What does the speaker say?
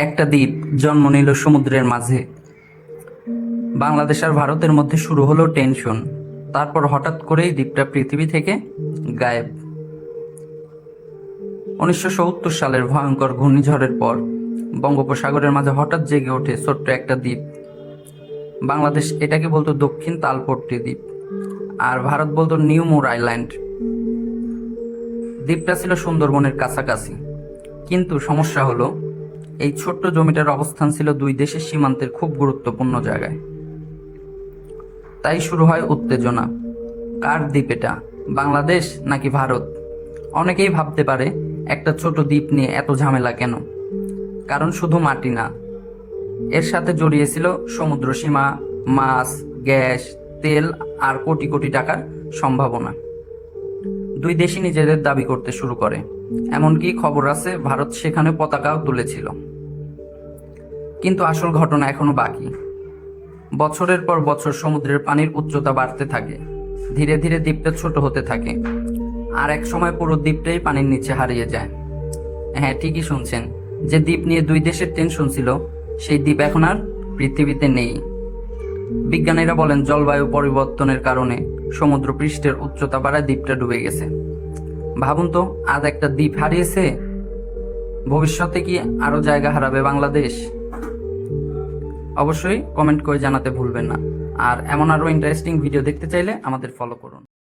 একটা দ্বীপ জন্ম নিল সমুদ্রের মাঝে। বাংলাদেশ আর ভারতের মধ্যে শুরু হলো টেনশন। তারপর হঠাৎ করেই দ্বীপটা পৃথিবী থেকে গায়েব। 1970 সালের ভয়ঙ্কর ঘূর্ণিঝড়ের পর বঙ্গোপসাগরের মাঝে হঠাৎ জেগে ওঠে ছোট্ট একটা দ্বীপ। বাংলাদেশ এটাকে বলতো দক্ষিণ তালপট্টি দ্বীপ, আর ভারত বলতো নিউ মোর আইল্যান্ড। দ্বীপটা ছিল সুন্দরবনের কাছাকাছি, কিন্তু সমস্যা হলো এই ছোট্ট জমিটার অবস্থান ছিল দুই দেশের সীমান্তের খুব গুরুত্বপূর্ণ জায়গায়। তাই শুরু হয় উত্তেজনা। কার দ্বীপ এটা, বাংলাদেশ নাকি ভারত? অনেকেই ভাবতে পারে একটা ছোট দ্বীপ নিয়ে এত ঝামেলা কেন? কারণ শুধু মাটি না, এর সাথে জড়িয়ে ছিল সমুদ্র সীমা, মাছ, গ্যাস, তেল আর কোটি কোটি টাকার সম্ভাবনা। দুই দেশই নিজেদের দাবি করতে শুরু করে, এমনকি খবর আছে ভারত সেখানে পতাকাও তুলেছিল। কিন্তু আসল ঘটনা এখনো বাকি। বছরের পর বছর সমুদ্রের পানির উচ্চতা বাড়তে থাকে, ধীরে ধীরে দ্বীপটা ছোট হতে থাকে, আর এক সময় পুরো দ্বীপটাই পানির নিচে হারিয়ে যায়। হ্যাঁ, ঠিকই শুনছেন, যে দ্বীপ নিয়ে দুই দেশের টেনশন ছিল, সেই দ্বীপ এখন আর পৃথিবীতে নেই। বিজ্ঞানীরা বলেন জলবায়ু পরিবর্তনের কারণে সমুদ্র পৃষ্ঠের উচ্চতা বাড়ায় দ্বীপটা ডুবে গেছে। ভাবুন তো, আজ একটা দ্বীপ হারিয়েছে, ভবিষ্যতে কি আরো জায়গা হারাবে বাংলাদেশ? অবশ্যই কমেন্ট করে জানাতে ভুলবেন না। আর এমন আরো ইন্টারেস্টিং ভিডিও দেখতে চাইলে আমাদের ফলো করুন।